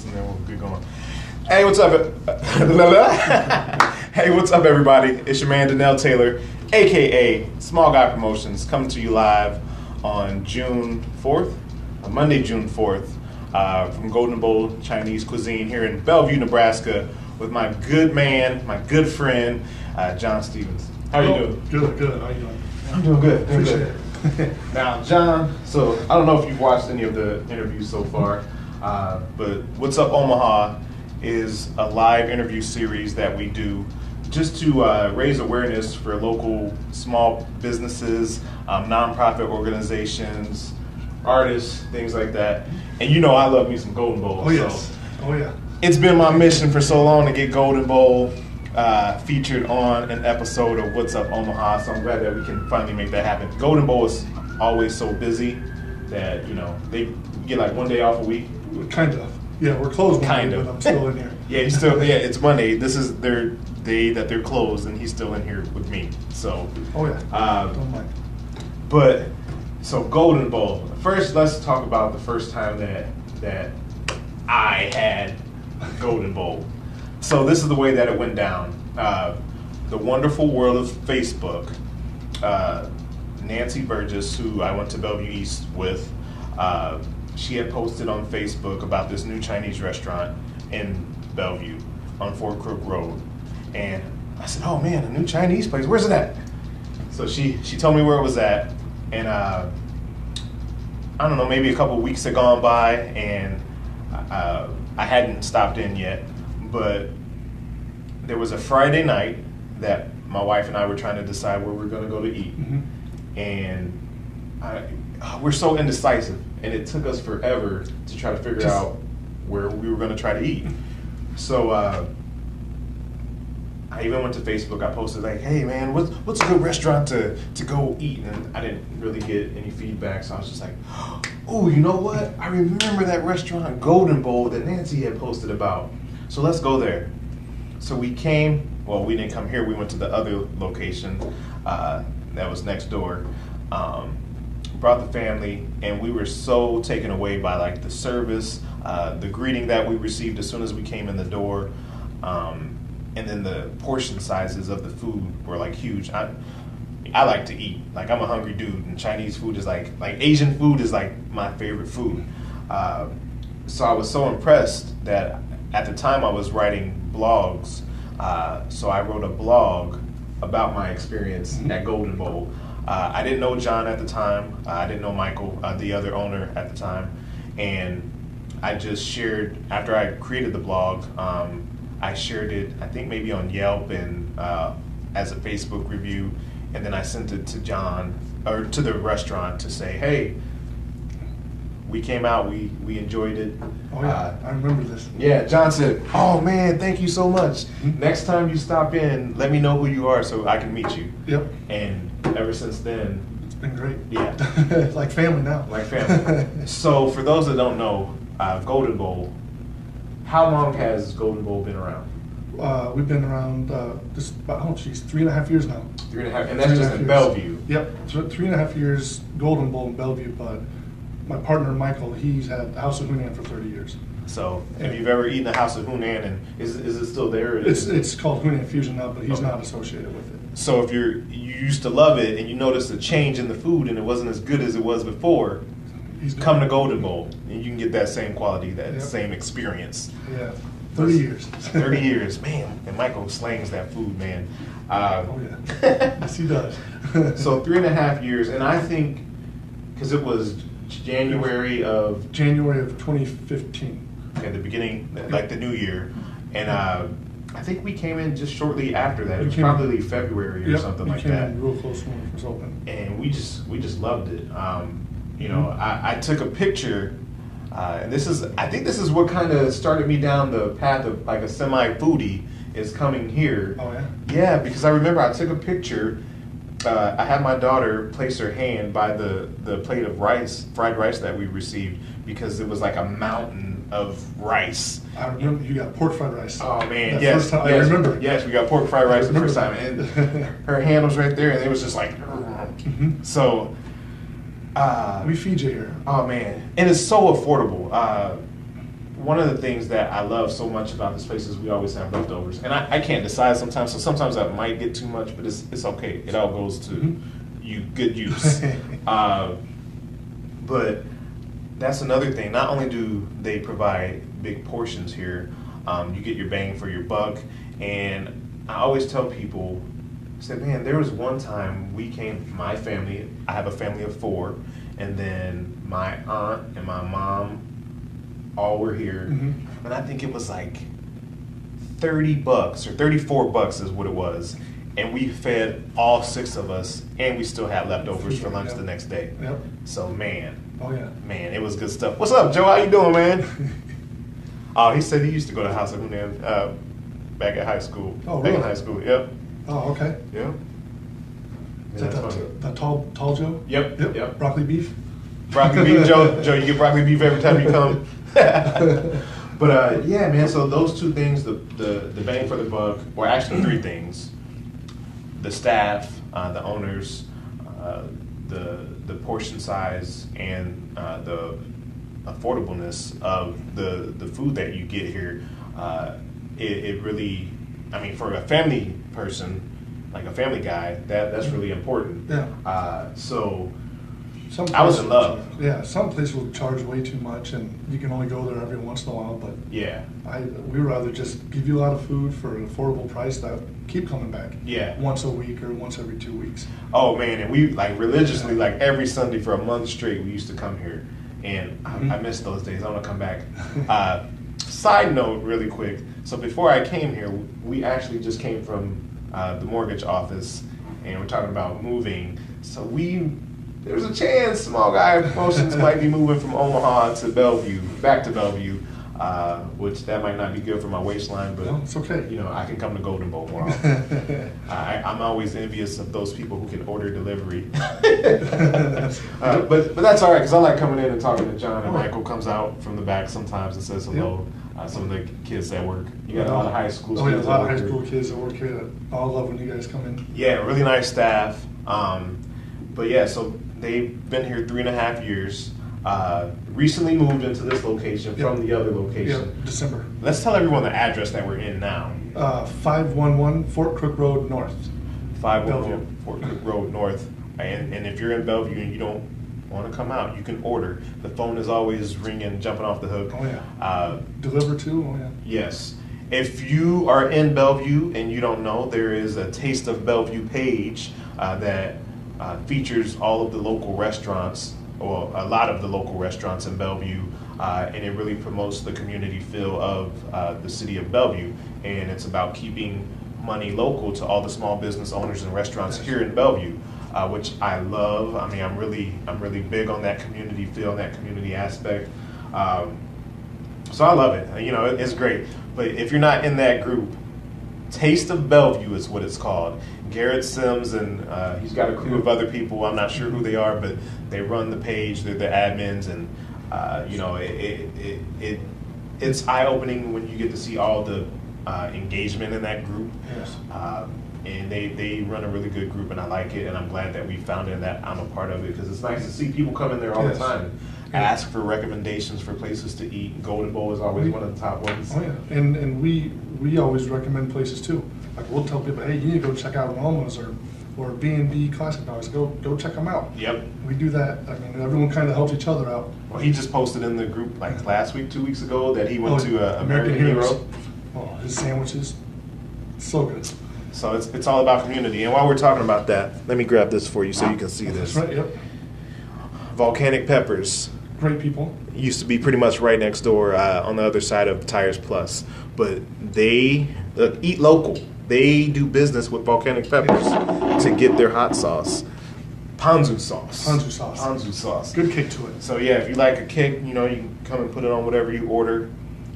And then we'll get going. Hey, what's up? Hey, what's up, everybody? It's your man Danell Taylor, aka Small Guy Promotions, coming to you live on June 4th, Monday, June 4th, from Gold Bowl Chinese Cuisine here in Bellevue, Nebraska, with my good man, my good friend, John Stevens. How are you doing? Good. How are you doing? I'm doing good. Appreciate it. Now, John, so I don't know if you've watched any of the interviews so far, but What's Up Omaha is a live interview series that we do just to raise awareness for local small businesses, nonprofit organizations, artists, things like that. And you know I love me some Golden Bowl. Oh, yes. So Oh, yeah. it's been my mission for so long to get Golden Bowl featured on an episode of What's Up Omaha, so I'm glad that we can finally make that happen. Golden Bowl is always so busy that, you know, they get like one day off a week. Kind of. Yeah, we're closed Kind Monday, of. but I'm still in here. Yeah, it's Monday. This is their day that they're closed, and he's still in here with me. So, Oh, yeah. Don't mind. but so Golden Bowl. First, let's talk about the first time that I had Golden Bowl. So this is the way that it went down. The wonderful world of Facebook. Nancy Burgess, who I went to Bellevue East with, she had posted on Facebook about this new Chinese restaurant in Bellevue on Fort Crook Road. And I said, oh man, a new Chinese place, where's it at? So she told me where it was at. And I don't know, maybe a couple weeks had gone by and I hadn't stopped in yet. But there was a Friday night that my wife and I were trying to decide where we were going to go to eat. Mm-hmm. And we're so indecisive, and it took us forever to try to figure out where we were going to try to eat. So I even went to Facebook. I posted like, hey man, what's a good restaurant to go eat? And I didn't really get any feedback, so I was just like, oh, you know what? I remember that restaurant, Golden Bowl, that Nancy had posted about. So let's go there. So we came, well, we didn't come here. We went to the other location that was next door. Brought the family, and we were so taken away by like the service, the greeting that we received as soon as we came in the door, and then the portion sizes of the food were like huge. I like to eat. Like, I'm a hungry dude, and Chinese food is like Asian food is like my favorite food. So I was so impressed that at the time I was writing blogs. So I wrote a blog about my experience at Golden Bowl. I didn't know John at the time. I didn't know Michael, the other owner at the time. And I just shared, after I created the blog, I shared it, I think maybe on Yelp and as a Facebook review. And then I sent it to John, or to the restaurant, to say, hey, we came out, we enjoyed it. Oh, yeah. I remember this. Yeah, John said, oh man, thank you so much. Mm-hmm. Next time you stop in, let me know who you are so I can meet you. Yep. And ever since then, It's been great. yeah, Like family now. like family. So for those that don't know, Golden Bowl, how long has Golden Bowl been around? We've been around just about, 3.5 years now. 3.5, and that's just in Bellevue. Yep, 3.5 years Golden Bowl in Bellevue, but my partner Michael, he's had House of Hunan for 30 years. So if you've ever eaten the House of Hunan, and is it still there? It's called Hunan Fusion now, but he's Okay. not associated with it. So if you used to love it and you noticed a change in the food and it wasn't as good as it was before, He's come to Golden Bowl and you can get that same quality, that Yep. same experience. Yeah, 30 years. 30 years, man. And Michael slangs that food, man. Oh yeah, yes he does. So 3.5 years, and I think because it was January of January of 2015. at the beginning, like the new year, and I think we came in just shortly after that. It was probably February or Yep, something we like came that. in real close when it was open. And we just loved it. You know, I took a picture, and I think this is what kind of started me down the path of like a semi-foodie is coming here. Oh yeah. Yeah, because I remember I took a picture. I had my daughter place her hand by the plate of fried rice that we received, because it was like a mountain of rice. I remember you got pork fried rice. Oh man, That yes, first time, yes, I remember. Yes, we got pork fried rice the remember first time, that. and her hand was right there, and it was just like. So. We feed you here. Oh man, and it's so affordable. one of the things that I love so much about this place is we always have leftovers, and I can't decide sometimes. So sometimes I might get too much, but it's okay. It all goes to you good use. But that's another thing. Not only do they provide big portions here, you get your bang for your buck. And I always tell people, I said, man, there was one time we came, my family, I have a family of 4, and then my aunt and my mom all were here. And I think it was like $30 or $34 is what it was. And we fed all 6 of us, and we still had leftovers for lunch the next day. Yep. So man, man, it was good stuff. What's up, Joe? How you doing, man? Oh, he said he used to go to the house of Hunan back at high school. Oh, back really? in high school. Yep. Oh, okay. Yeah. Is that the tall Joe? Yep. Broccoli beef? Broccoli beef, Joe. Joe, you get broccoli beef every time you come. But yeah, man. So those 2 things, the bang for the buck, or actually 3 things: the staff, the owners, the portion size, and the affordableness of the food that you get here. It really, I mean, for a family person, like a family guy, that's really important. Yeah. So Some I was in love. Some places will charge way too much, and you can only go there every once in a while. But yeah, we rather just give you a lot of food for an affordable price that keep coming back. Yeah. Once a week or once every 2 weeks. Oh man, and we like religiously, like every Sunday for a month straight, we used to come here, and I miss those days. I want to come back. Side note, really quick. So before I came here, we actually just came from the mortgage office, and we're talking about moving. So there's a chance Small Guy Promotions might be moving from Omaha to Bellevue, back to Bellevue, which that might not be good for my waistline, but no, it's okay. You know, I can come to Golden Bowl more often. I'm always envious of those people who can order delivery. But that's all right, because I like coming in and talking to John, and Michael comes out from the back sometimes and says hello. Some of the kids that work. You got a lot of high school kids. Oh, yeah, a lot of high school kids that work here that all love when you guys come in. Yeah, really nice staff. But yeah, so they've been here 3.5 years. Recently moved into this location from the other location. Yeah, December. Let's tell everyone the address that we're in now. 511 Fort Cook Road North. 511 Fort Cook Road North. And if you're in Bellevue and you don't want to come out, you can order. The phone is always ringing, jumping off the hook. Oh yeah. Deliver too. Oh yeah. Yes. If you are in Bellevue and you don't know, there is a Taste of Bellevue page that features all of the local restaurants, or a lot of the local restaurants in Bellevue, and it really promotes the community feel of the city of Bellevue. And it's about keeping money local to all the small business owners and restaurants here in Bellevue. Which I love. I mean, I'm really big on that community feel and that community aspect. So I love it. You know, it's great. But if you're not in that group, Taste of Bellevue is what it's called. Garrett Sims and he's got a crew of other people. I'm not sure who they are, but they run the page. They're the admins, and you know, it's eye-opening when you get to see all the engagement in that group. Yes. And they run a really good group, and I like it, and I'm glad that we found it and that I'm a part of it, because it's nice to see people come in there all the time and ask for recommendations for places to eat. Golden Bowl is always one of the top ones. Oh yeah, and we always recommend places too. Like we'll tell people, hey, you need to go check out Roma's or B&B Classic Dogs. Go check them out. Yep. We do that. I mean, everyone kind of helps each other out. Well, he just posted in the group like last week, 2 weeks ago, that he went to American Hero. Oh, his sandwiches, so good. So it's all about community. And while we're talking about that, let me grab this for you so you can see this. That's right, yep. Volcanic Peppers. Great people. Used to be pretty much right next door on the other side of Tires Plus. But they eat local. They do business with Volcanic Peppers to get their hot sauce. Ponzu sauce. Ponzu sauce. Ponzu sauce. Good kick to it. So yeah, if you like a kick, you know, you can come and put it on whatever you order.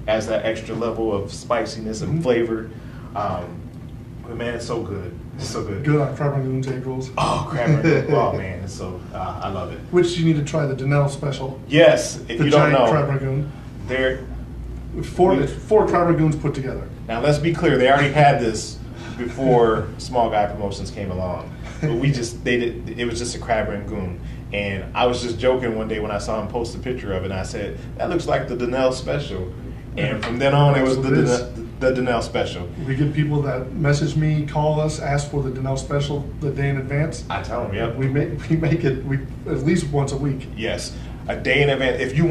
Adds that extra level of spiciness and flavor. But man, it's so good. It's so good. Good on crab rangoons, egg rolls. Oh, crab rangoon. Oh man, it's so I love it. Which you need to try the Danell Special. Yes, if you don't know, the giant crab rangoon. They're four crab rangoons put together. Now let's be clear. They already had this before Small Guy Promotions came along. But it was just a crab rangoon. And I was just joking one day when I saw him post a picture of it, and I said, that looks like the Danell Special. And from then on, it was That's what it is. the Danell Special. We get people that message me, call us, ask for the Danell Special the day in advance. I tell them, yep. We make it at least once a week. Yes, a day in advance. If you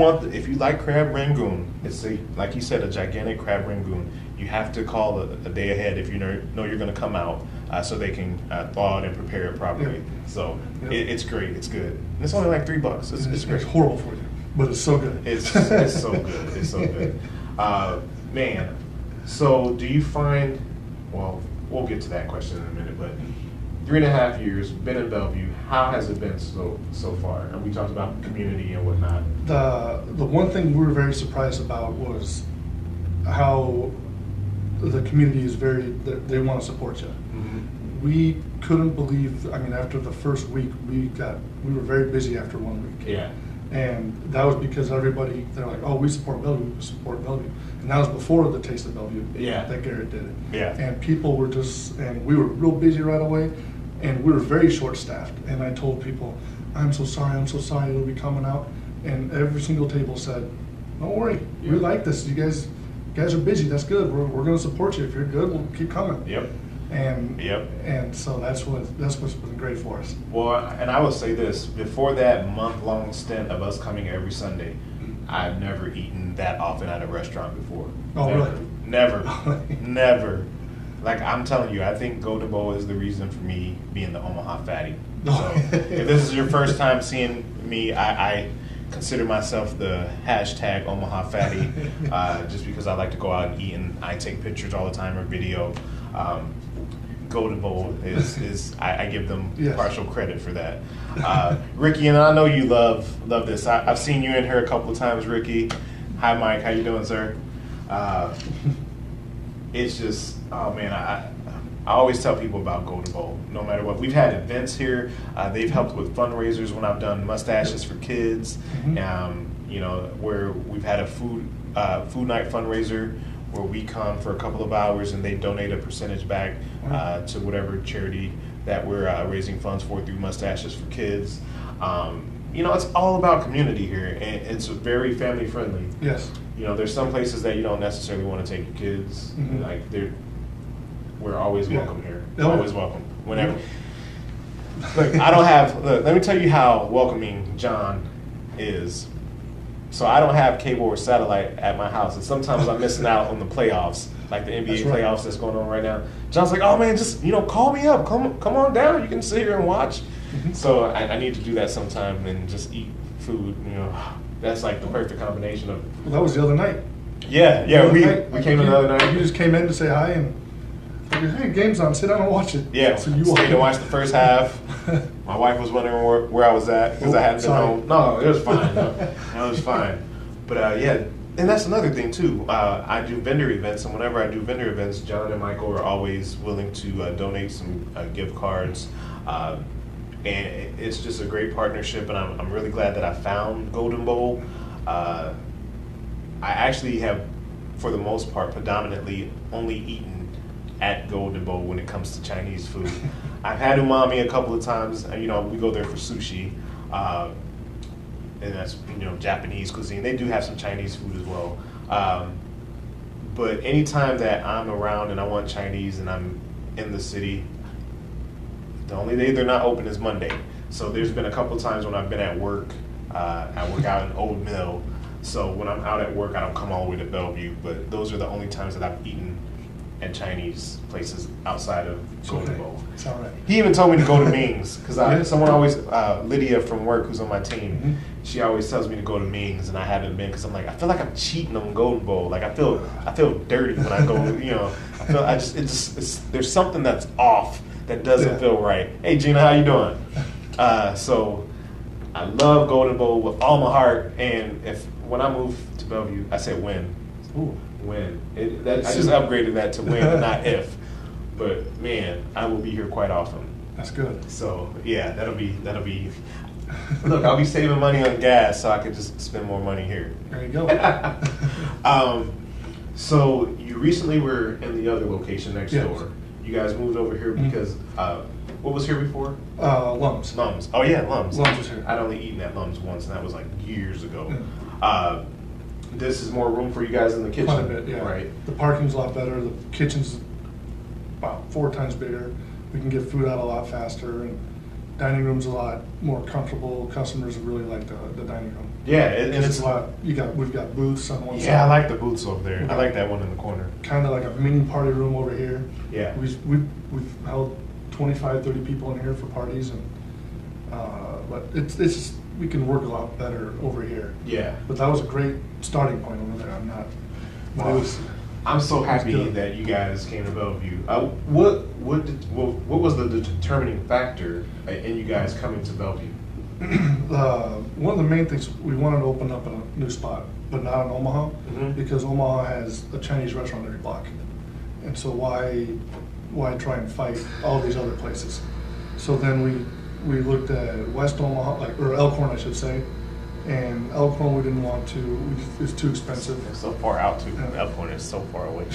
like crab rangoon, it's like you said, a gigantic crab rangoon. You have to call a day ahead if you know you're going to come out, so they can thaw it and prepare it properly. Yep. So Yep. it's great. It's good. And it's only like $3. It's great. It's horrible for you, but it's so good. It's so good. It's so good. Man, so do you find, well, we'll get to that question in a minute, but 3.5 years, been in Bellevue, how has it been so far? And we talked about community and whatnot. The one thing we were very surprised about was how the community is they want to support you. Mm-hmm. We couldn't believe, after the first week, we were very busy after 1 week. Yeah. And that was because they're like, oh, we support Bellevue, And that was before the Taste of Bellevue. Yeah. That Garrett did it. Yeah. And people were and we were real busy right away, and we were very short-staffed. And I told people, I'm so sorry, it'll be coming out. And every single table said, don't worry, Yeah. we like this. You guys are busy, that's good. We're going to support you. If you're good, we'll keep coming. Yep. And so that's what's been great for us. Well, and I will say this, before that month-long stint of us coming every Sunday, I've never eaten that often at a restaurant before. Oh, Never. really? Never. Never. Like, I'm telling you, I think Gold Bowl is the reason for me being the Omaha Fattie. So, if this is your first time seeing me, I consider myself the hashtag Omaha Fattie, just because I like to go out and eat, and I take pictures all the time or video. Gold Bowl is I give them Yes. partial credit for that. Ricky, and I know you love this. I've seen you in here a couple of times, Ricky. Hi, Mike. How you doing, sir? It's just, oh man, I always tell people about Gold Bowl, no matter what. We've had events here. They've helped with fundraisers when I've done mustaches for kids. Mm-hmm. Where we've had a food night fundraiser where we come for a couple of hours and they donate a percentage back to whatever charity that we're raising funds for through Mustaches for Kids. It's all about community here, and it's very family friendly. Yes. There's some places that you don't necessarily want to take your kids. Mhm. Like we're always welcome here. Oh. Always welcome. Whenever. Look, let me tell you how welcoming John is. So I don't have cable or satellite at my house, and sometimes I'm missing out on the playoffs, like the NBA That's right. playoffs that's going on right now. John's like, "Oh man, just call me up. Come on down. You can sit here and watch." Mhm. So I need to do that sometime and just eat food. That's like the perfect combination of. Well, that was the other night. Yeah. We came in the other night. You just came in to say hi and hey, game's on. Sit down and watch it. Yeah, So you stayed to watch the first half. My wife was wondering where I was at because I hadn't been Sorry. home. No, it was fine. It was fine. But and that's another thing too. I do vendor events, and whenever I do vendor events, John and Michael are always willing to donate some gift cards. And it's just a great partnership, and I'm really glad that I found Gold Bowl. I actually have, for the most part, predominantly only eaten at Gold Bowl when it comes to Chinese food. I've had umami a couple of times. We go there for sushi, and that's Japanese cuisine. They do have some Chinese food as well. But anytime that I'm around and I want Chinese and I'm in the city, the only day they're not open is Monday. So there's been a couple of times when I've been at work. I work out in Old Mill. So when I'm out at work, I don't come all the way to Bellevue. But those are the only times that I've eaten at Chinese places outside of Gold Bowl. It's all right. He even told me to go to Ming's because Yeah. someone always, Lydia from work who's on my team, Mhm. she always tells me to go to Ming's, and I haven't been because I'm like, I feel like I'm cheating on Gold Bowl. Like I feel dirty when I go. There's something that's off that doesn't Yeah. feel right. Hey Gina, how you doing? So I love Gold Bowl with all my heart, and when I move to Bellevue, I said when. Ooh. When. I just upgraded that to when, and not if. But man, I will be here quite often. That's good. So yeah, that'll be. Look, I'll be saving money on gas, so I could just spend more money here. There you go. So you recently were in the other location next Yes. door. You guys moved over here because what was here before? Lums. Oh yeah, Lums. Lums was here. I'd only eaten at Lums once, and that was like years ago. Yeah. This is more room for you guys in the kitchen. Quite a bit, yeah. Right. The parking's a lot better. The kitchen's about 4 times bigger. We can get food out a lot faster, and dining room's a lot more comfortable. Customers really like the dining room. Yeah, and it's a lot. We've got booths on one side. Yeah, I like the booths over there. I like that one in the corner. Kind of like a mini party room over here. Yeah. We've held 25, 30 people in here for parties, and but it's we can work a lot better over here. Yeah. But that was a great starting point over there. I'm not. But Wow. it was. I'm so happy good. that you guys came to Bellevue. What was the determining factor in you guys coming to Bellevue? One of the main things, we wanted to open up a new spot, but not in Omaha, because Omaha has a Chinese restaurant every block, and so why try and fight all these other places? So then we looked at West Omaha, or Elkhorn, I should say, and Elkhorn we didn't want to. It's too expensive. It's so far out too. Elkhorn is so far away.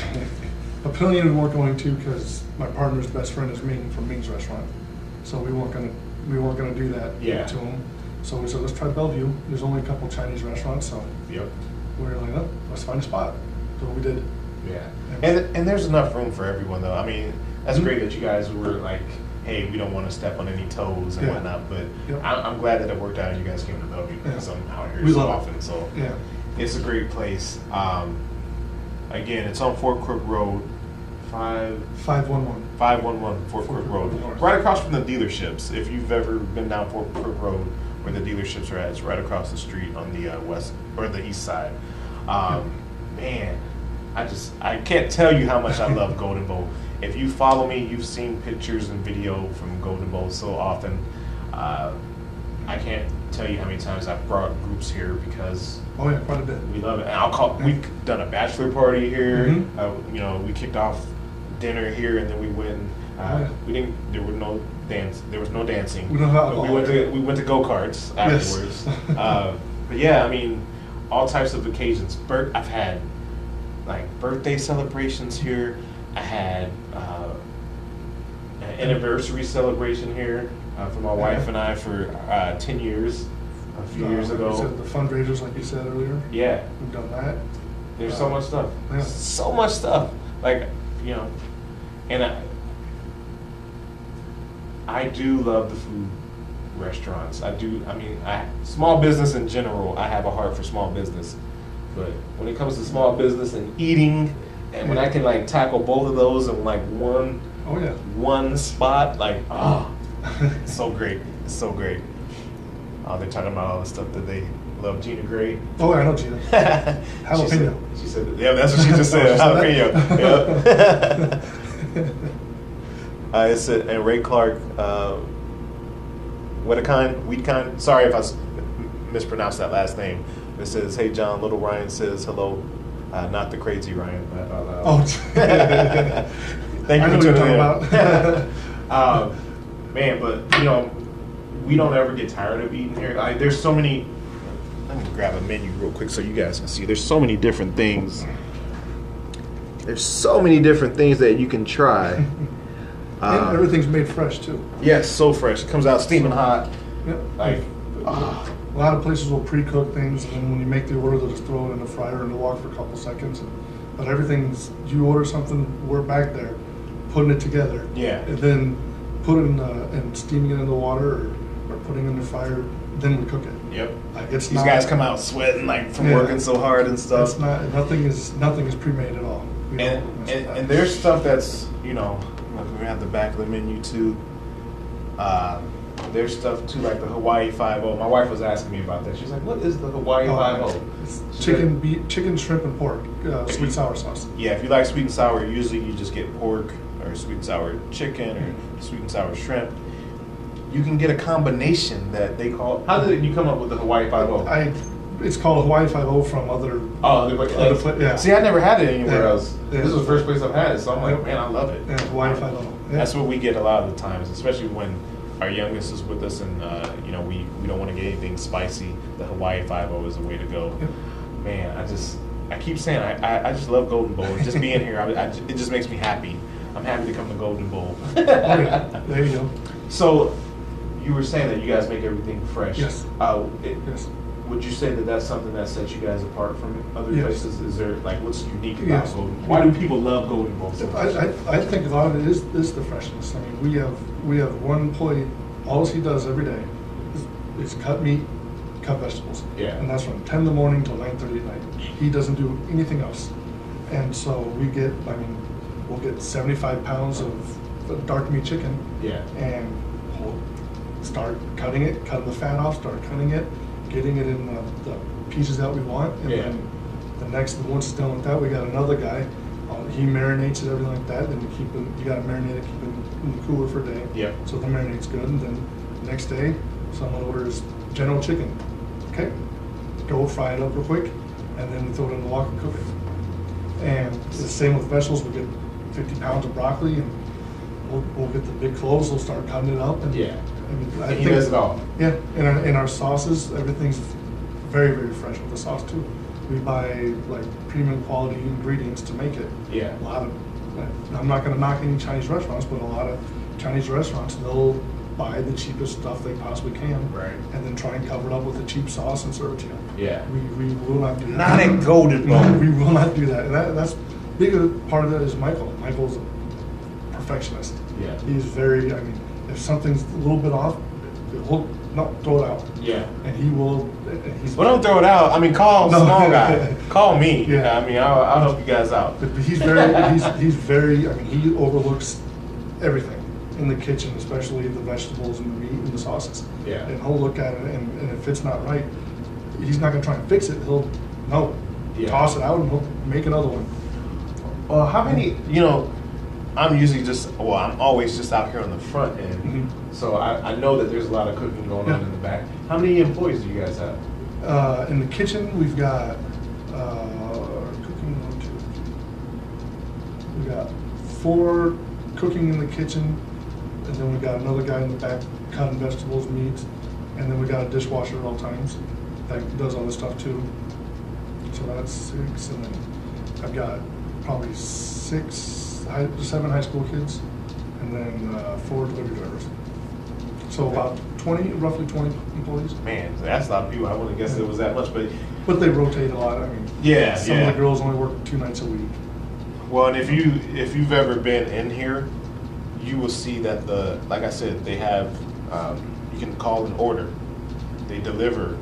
Papillion we weren't going to because my partner's best friend is Ming from Ming's restaurant, so we weren't gonna do that to him. So we said, let's try Bellevue. There's only a couple Chinese restaurants, so Yep. we were like, oh, let's find a spot. So we did. Yeah. And there's enough room for everyone though. I mean, that's great that you guys were like, hey, we don't want to step on any toes and whatnot, but I'm glad that it worked out and you guys came to Bellevue because I'm out here so often. So it's a great place. Again, it's on Fort Crook Road, 511 Fort Crook Road, right across from the dealerships. If you've ever been down Fort Crook Road where the dealerships are at, it's right across the street on the west or the east side. Man, I can't tell you how much I love Golden Bowl. If you follow me, you've seen pictures and video from Golden Bowl so often. I can't tell you how many times I've brought groups here because quite a bit. We love it. And we've done a bachelor party here. We kicked off dinner here, and then we went. There was no dancing. We went to go-karts afterwards. But yeah, I mean, all types of occasions. I've had like birthday celebrations here. I had an anniversary celebration here for my wife and I for 10 years, a few years ago. You said the fundraisers, like you said earlier. Yeah. We've done that. There's so much stuff. Yeah. So much stuff. Like, and I do love the food restaurants. Small business in general, I have a heart for small business. But when it comes to small business and eating, and when I can like tackle both of those in like one spot, like it's so great. It's so great. They're talking about all the stuff that they love. Gina Gray. Oh, I know Gina. Jalapeno. She said, yeah, that's what she just said. Jalapeno. Yeah. It's and Ray Clark. Wheat kind. Sorry if I mispronounced that last name. It says, "Hey John, little Ryan says hello." Not the crazy Ryan. Thank you for tuning in. Man, but we don't ever get tired of eating here. There's so many. Let me grab a menu real quick so you guys can see. There's so many different things. There's so many different things that you can try. And everything's made fresh too. Yes, so fresh. It comes out steaming hot. Yep. Like. A lot of places will pre-cook things, and when you make the order, they'll just throw it in the fryer and it'll walk for a couple seconds. But everything's, you order something, we're back there putting it together. Yeah. And then put it and steaming it in the water or putting it in the fryer, then we cook it. Yep. Like These guys come out sweating like from working so hard and stuff. It's not, nothing is pre-made at all. And there's stuff that's, like we have the back of the menu too. There's stuff too, like the Hawaii 5-0. My wife was asking me about that. She's like, "What is the Hawaii 5-0?" It's chicken, shrimp, and pork, sweet and sour sauce. Yeah, if you like sweet and sour, usually you just get pork or sweet and sour chicken or sweet and sour shrimp. You can get a combination that they call. How did you come up with the Hawaii 5-0? It's called Hawaii 5-0 from other. Yeah. See, I never had it anywhere else. Yeah. This is the first place I've had it, so I'm like, man, I love it. Yeah, Hawaii 5-0. Yeah. That's what we get a lot of the times, especially when our youngest is with us, and we don't want to get anything spicy. The Hawaii 5-0 is the way to go. Yep. Man, I keep saying I just love Golden Bowl. Just being here, it just makes me happy. I'm happy to come to Golden Bowl. There you go. So, you were saying that you guys make everything fresh. Yes. Yes. Would you say that that's something that sets you guys apart from other Yes. places? Is there like what's unique about Yes. Golden? Why do people love Golden Bowl so much? I think a lot of it is the freshness. I mean, we have one employee. All he does every day is cut meat, cut vegetables. Yeah. And that's from 10 in the morning till 9:30 at night. He doesn't do anything else. And so we'll get 75 pounds of dark meat chicken. Yeah. And we'll start cutting the fat off, start cutting it, getting it in the pieces that we want. And Yeah. then once it's done with that, we got another guy. He marinates it, everything like that. Then you got to marinate it, keep it in the cooler for a day. Yeah. So the marinate's good. And then the next day, someone orders General Chicken. Okay. Go fry it up real quick, and then we throw it in the wok and cook it. And it's the same with vegetables. We get 50 pounds of broccoli, and we'll get the big cloves. We'll start cutting it up. And, Yeah. I mean, I And he think, does it all. Yeah. In our sauces, everything's very, very fresh with the sauce too. We buy like premium quality ingredients to make it. Yeah. A lot of, I'm not going to knock any Chinese restaurants, but a lot of Chinese restaurants, they'll buy the cheapest stuff they possibly can, Right. and then try and cover it up with a cheap sauce and serve it to you. Yeah. We will not do that. Not at Golden Bowl. We will not do that. And that's bigger part of that is Michael. Michael's a perfectionist. Yeah. He's very. I mean, if something's a little bit off, he'll throw it out. Yeah. And he will. He's. Well, don't throw it out. I mean, call No. small guy. Call me. Yeah. I mean, I'll help you guys out. But he's very. he's very. I mean, he overlooks everything in the kitchen, especially the vegetables and the meat and the sauces. Yeah. And he'll look at it, and if it's not right, he's not gonna try and fix it. He'll Yeah. toss it out, and he'll make another one. Well, how many? I'm usually I'm always just out here on the front end. Mhm. So I know that there's a lot of cooking going on Yeah. in the back. How many employees do you guys have? In the kitchen, we've got cooking. We got 4 cooking in the kitchen, and then we got another guy in the back cutting vegetables, meat, and then we got a dishwasher at all times that does all this stuff too. So that's 6, and then I've got probably 7 high school kids, and then 4 delivery drivers. So about roughly 20 employees. Man, that's a lot of people. I wouldn't guess it was that much, But they rotate a lot. I mean, Yeah, some yeah. of the girls only work 2 nights a week. Well, and if you've ever been in here, you will see that like I said, they have you can call an order. They deliver.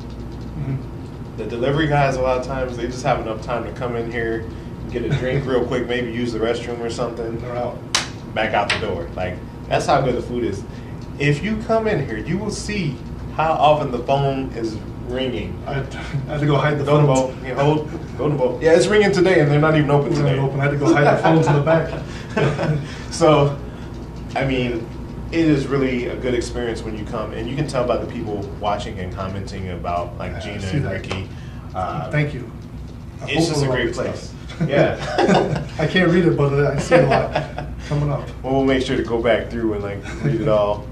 Mhm. The delivery guys a lot of times they just have enough time to come in here, get a drink real quick, maybe use the restroom or something, They're out. back out the door. Like that's how good the food is. If you come in here, you will see how often the phone is ringing. I had to go hide the Golden phones. Bowl, Golden Bowl. Yeah, it's ringing today, and they're not even open We're not today. open. I had to go hide the phones in the back. So, I mean, it is really a good experience when you come, and you can tell by the people watching and commenting about like I Gina see and that. Ricky. Thank you. I It's hope just a we're great all place. stuff. Yeah. I can't read it, but I see a lot coming up. Well, we'll make sure to go back through and like read it all.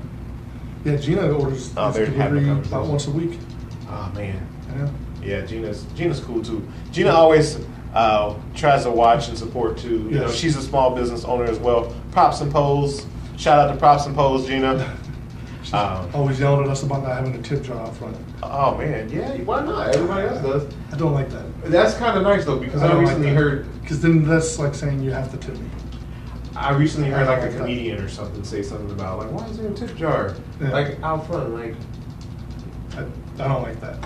Yeah, Gina orders Oh, they're having a delivery conversation. about once a week. Oh man. Yeah. Yeah, Gina's cool too. Gina always tries to watch and support too. You know, Yes. she's a small business owner as well. Props and Pose. Shout out to Props and Pose, Gina. She's always yelling at us about not having a tip jar out front. Oh man, yeah. Why not? Everybody else does. I don't like that. That's kind of nice though because I recently heard. Because then that's like saying you have to tip me. I recently heard I like don't a like that. comedian or something say something about like why is there a tip jar Yeah. like out front like. I don't like that.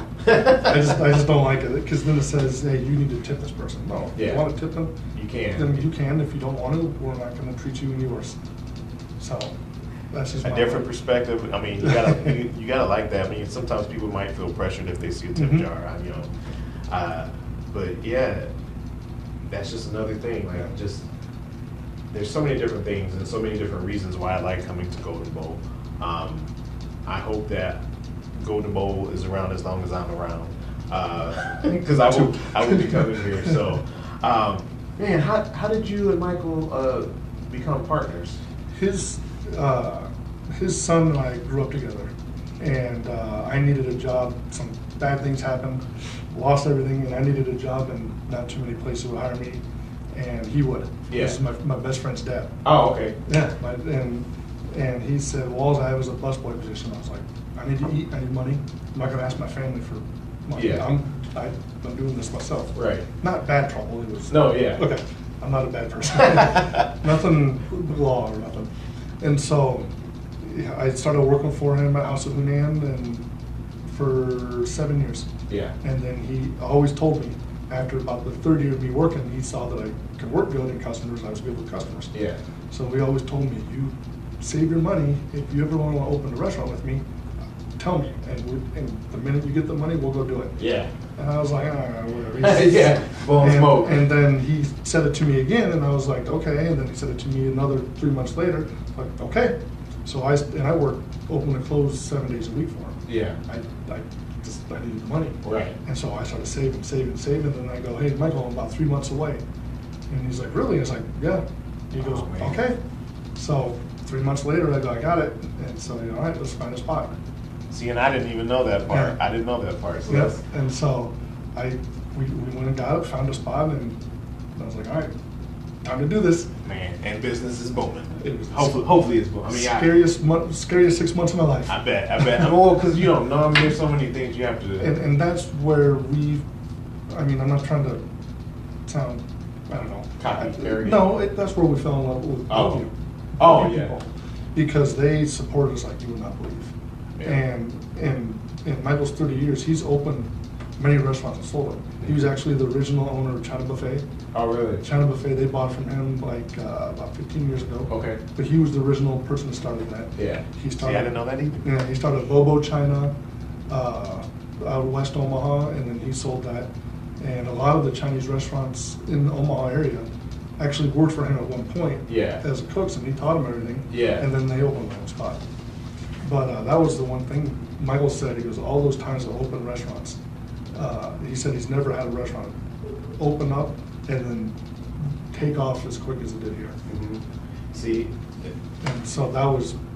I just don't like it because then it says, hey, you need to tip this person. No, if Yeah. you want to tip them, You can. then you can. If you don't want to, we're not going to treat you any worse. So that's just A my different way. perspective. I mean, you gotta you gotta like that. I mean, sometimes people might feel pressured if they see a tip Mhm. jar. You know, but yeah, that's just another thing. Like, Yeah. just there's so many different things and so many different reasons why I like coming to Golden Bowl. I hope that Golden Bowl is around as long as I'm around, because I will be coming here. So, man, how did you and Michael become partners? His son and I grew up together, and I needed a job. Some bad things happened, lost everything, and I needed a job, and not too many places would hire me, and he would. Yeah. This is my best friend's dad. Oh, okay. Yeah, and he said, well, all I have is a busboy position. I was like, I need to eat, I need money. I'm not gonna ask my family for Like, Yeah. I'm doing this myself. Right. Not bad trouble. It was. No, yeah. Okay. I'm not a bad person. Nothing law or nothing. And so yeah, I started working for him at House of Hunan and for 7 years. Yeah. And then he always told me, after about the third year of me working, he saw that I could work good in customers, I was good with customers. Yeah. So he always told me, you save your money. If you ever want to open a restaurant with me, tell me. And the minute you get the money, we'll go do it. Yeah. And I was like, whatever. Yeah. Blowing smoke. And then he said it to me again, and I was like, okay. And then he said it to me another 3 months later. Like, okay. So I worked open and close 7 days a week for him. Yeah. I needed the money. Right. And so I started saving. And then I go, hey, Michael, I'm about 3 months away. And he's like, really? I was like, yeah. He goes, okay. So 3 months later, I go, I got it. And so, all right, let's find a spot. See, and I didn't even know that part. Yeah. I didn't know that part. So Yes. And so we went and got it, found a spot, and I was like, all right, time to do this. Man, and business is booming. It was Hopefully it's booming. I mean, scariest 6 months of my life. I bet. Well, because you don't know. I mean, there's so many things you have to do. And that's where I'm not trying to sound, I don't know. Cocky, arrogant. No, that's where we fell in love with Bellevue. Oh, Bellevue yeah. people. Because they supported us like you would not believe. Yeah. And in Michael's 30 years, he's opened many restaurants and sold them. He was actually the original owner of China Buffet. Oh, really? China Buffet, they bought from him like about 15 years ago. Okay. But he was the original person that started that. Yeah. He started. See, I didn't know that either. Yeah, he started Gold Bowl China out of West Omaha, and then he sold that. And a lot of the Chinese restaurants in the Omaha area actually worked for him at one point. Yeah. As cooks, and he taught them everything. Yeah. And then they opened their own spot. But that was the one thing Michael said. He goes, all those times of open restaurants. He said he's never had a restaurant open up and then take off as quick as it did here. Mm-hmm. See, And so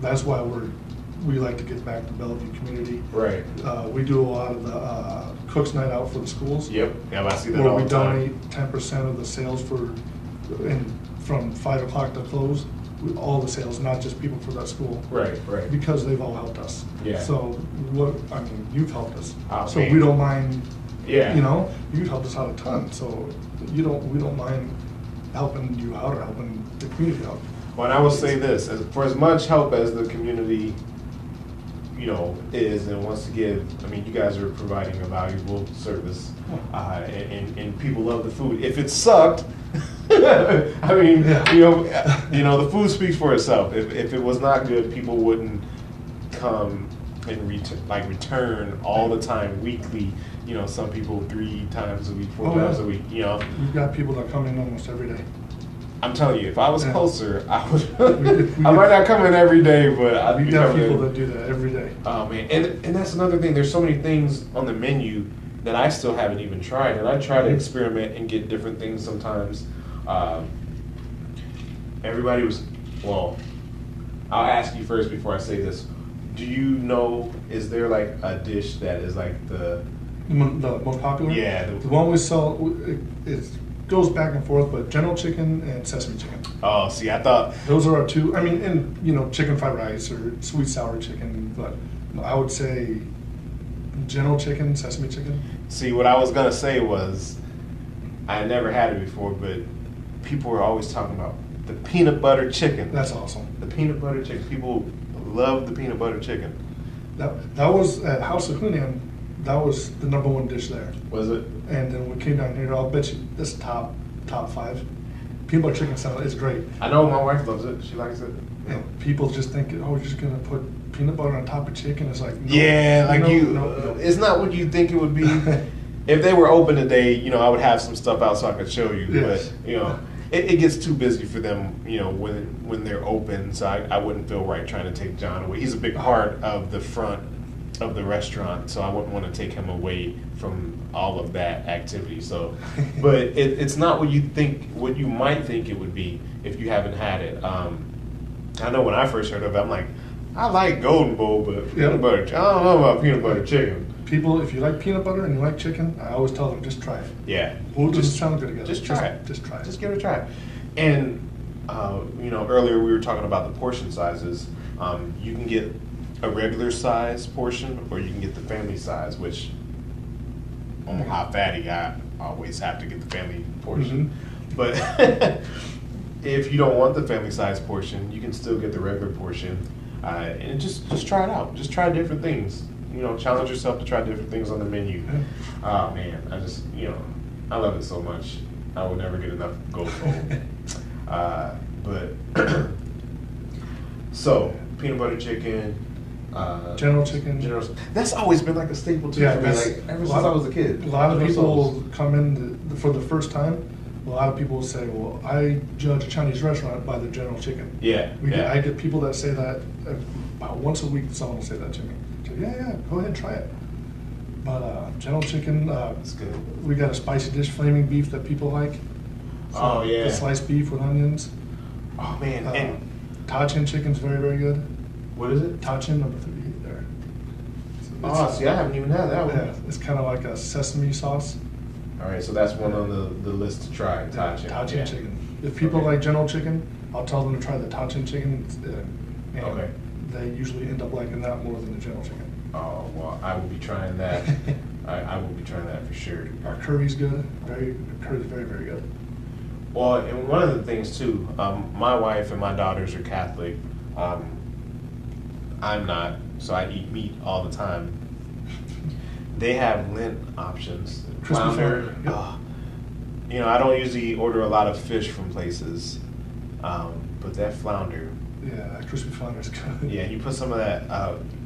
that's why we like to get back to Bellevue community. right. We do a lot of the Cooks Night Out for the schools. Yep. Yeah, I see that Where all we the time. donate 10% of the sales from 5 o'clock to close, all the sales, not just people for that school. Right. Because they've all helped us. Yeah. So you've helped us. Oh, So man. we don't mind. Yeah. You've helped us out a ton. So we don't mind helping you out or helping the community out. Well, and I will say this: for as much help as the community, is and wants to give, I mean, you guys are providing a valuable service, and people love the food. If it sucked, I mean, Yeah. the food speaks for itself. If it was not good, people wouldn't come and return all the time, weekly. Some people 3 times a week, 4 times a week. We've got people that come in almost every day. I'm telling you, if I was Yeah. closer, I would. We I might not come in every day, but I'd We've be got coming people in. that do that every day. Oh man, and that's another thing. There's so many things on the menu that I still haven't even tried, and I try to experiment and get different things sometimes. Everybody was, well, I'll ask you first before I say this. Do you know, is there like a dish that is like the most popular? Yeah. The one we sell, it goes back and forth, but General Chicken and Sesame Chicken. Oh, see, I thought. Those are our two. I mean, and chicken fried rice or sweet sour chicken, but I would say General Chicken, Sesame Chicken. See, what I was gonna say was, I had never had it before, but people were always talking about the peanut butter chicken. That's awesome. The peanut butter chicken. People love the peanut butter chicken. That was at House of Hunan. That was the #1 dish there. Was it? And then when we came down here, I'll bet you this top 5. Peanut butter chicken salad is great. I know my wife loves it. She likes it. And people just think, oh, you're just gonna put peanut butter on top of chicken. It's like, no, no. It's not what you think it would be. If they were open today, I would have some stuff out so I could show you. Yes. But it gets too busy for them, when they're open. So I wouldn't feel right trying to take John away. He's a big part of the front of the restaurant, so I wouldn't want to take him away from all of that activity. So, but it's not what you might think it would be if you haven't had it. I know when I first heard of it, I'm like, I like Golden Bowl, but peanut butter. I don't know about peanut butter chicken. People, if you like peanut butter and you like chicken, I always tell them, just try it. Yeah. Well, it doesn't sound good together. Just try it. Just try it. Just give it a try. And, earlier we were talking about the portion sizes. You can get a regular size portion, or you can get the family size, which Omaha Fattie, I always have to get the family portion. But if you don't want the family size portion, you can still get the regular portion, and just try it out. Just try different things. Challenge yourself to try different things on the menu. Oh man, I love it so much. I will never get enough Gold Bowl. But so peanut butter chicken. General chicken. That's always been like a staple too for me, like ever since I was a kid. A lot of people come in for the first time. A lot of people say, "Well, I judge a Chinese restaurant by the general chicken." I get people that say that about once a week. Someone will say that to me. So, yeah, go ahead, try it. But general chicken, that's good. We got a spicy dish, flaming beef that people like. So the sliced beef with onions. Oh man, and Tachin chicken's very, very good. What is it? Tachin, number 3 there. See, I haven't even had that one. Yeah, it's kind of like a sesame sauce. All right, so that's one on the list to try. Tachin chicken. If people like general chicken, I'll tell them to try the Tachin chicken. And they usually end up liking that more than the general chicken. Oh well, I will be trying that. I will be trying that for sure. Our curry's good. Curry's very, very good. Well, and one of the things too, my wife and my daughters are Catholic. I'm not, so I eat meat all the time. They have Lent options. Flounder. I don't usually order a lot of fish from places, but that flounder. Yeah, that crispy flounder's good. Yeah, you put some of that.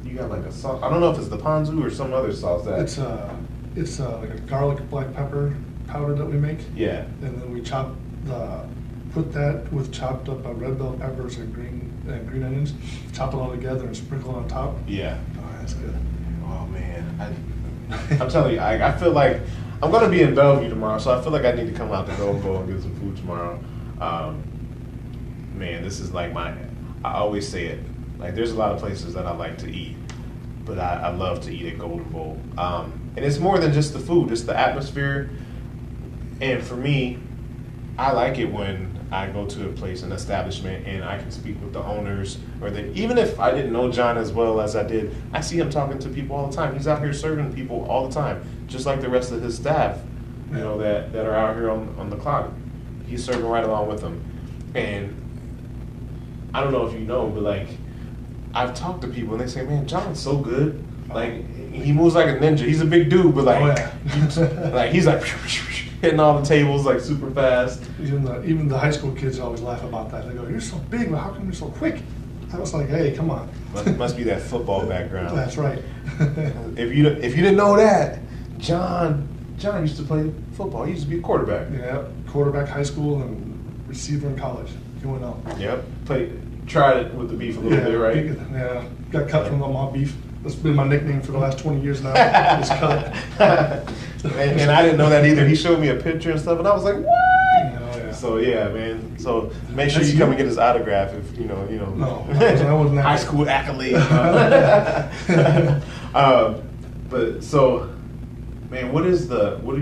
You got like a sauce. I don't know if it's the ponzu or some other sauce that. It's like a garlic black pepper powder that we make. Yeah. And then we put that with chopped up red bell peppers and green onions, chop it all together and sprinkle it on top. Yeah. Oh, that's good. Oh man, I'm telling you, I feel like I'm gonna be in Bellevue tomorrow, so I feel like I need to come out to Gold Bowl and get some food tomorrow. Man, this is like I always say it, like there's a lot of places that I like to eat, but I love to eat at Gold Bowl. And it's more than just the food, it's the atmosphere. And for me, I like it when I go to a place, an establishment, and I can speak with the owners, even if I didn't know John as well as I did, I see him talking to people all the time. He's out here serving people all the time, just like the rest of his staff, that are out here on the clock. He's serving right along with them. And I don't know if you know, but like, I've talked to people and they say, man, John's so good. Like, he moves like a ninja. He's a big dude, but like, he's like, hitting all the tables like super fast. Even the high school kids always laugh about that. They go, "You're so big, but how come you're so quick?" I was like, "Hey, come on." Must be that football background. That's right. If you didn't know that, John used to play football. He used to be a quarterback. Yeah, quarterback, high school, and receiver in college. You want to know? Yep. Tried it with the beef a little bit, right? Yeah. Got cut from the Omaha beef. That's been my nickname for the last 20 years now. It's cut. and I didn't know that either. He showed me a picture and stuff, and I was like, "What?" Yeah. So yeah, man. So make sure you come and get his autograph if you know. No, I wasn't high school accolade. But so, man, what do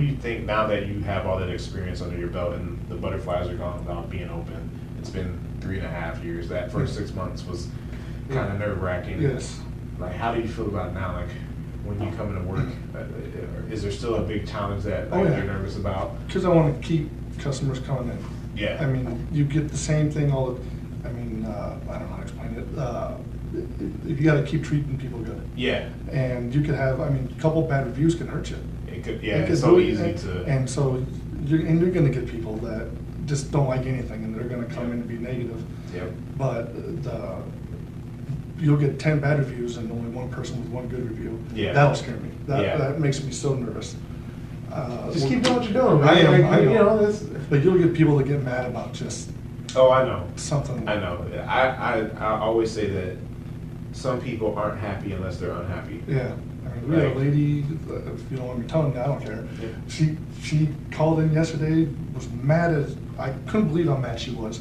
you think now that you have all that experience under your belt and the butterflies are gone about being open? It's been 3.5 years. That first 6 months was kind of nerve-wracking. Yes. Like, how do you feel about it now? Like, when you come into work, is there still a big challenge that you're nervous about? Because I want to keep customers coming in. Yeah. I mean, you get the same thing I don't know how to explain it. You got to keep treating people good. Yeah. And you could have, a couple bad reviews can hurt you. It could, yeah, it's so easy to. And so, you're going to get people that just don't like anything, and they're going to come in and be negative. Yep. But you'll get 10 bad reviews and only one person with one good review. Yeah. That'll scare me. That makes me so nervous. Just keep doing what you're doing, man. I know. But you'll get people that get mad about just. Oh, I know. Something. I know. I always say that some people aren't happy unless they're unhappy. Yeah. We had a lady, if you don't want me telling you, I don't care. Yeah. She called in yesterday, was mad as, I couldn't believe how mad she was.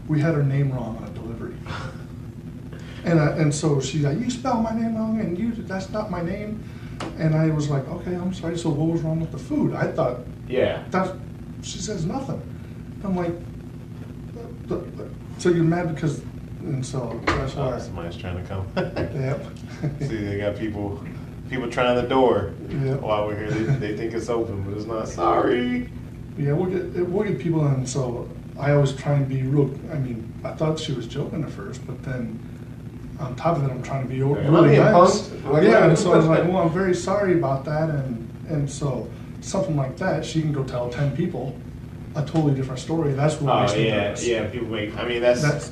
We had her name wrong on a delivery. And so she's like, "You spelled my name wrong, and that's not my name." And I was like, "Okay, I'm sorry, so what was wrong with the food?" I thought, she says nothing. I'm like, so you're mad because, and so that's why. Somebody's trying to come. Yep. See, they got people People trying the door Yeah. while we're here. They think it's open, but it's not. Sorry. Yeah, we'll get people in. So I always try and be real. I mean, I thought she was joking at first, but then on top of it, I'm trying to be really nice. Yeah, and so I was like, well, I'm very sorry about that, and so something like that, she can go tell 10 people a totally different story. That's what makes me nervous. Yeah. People make. I mean, that's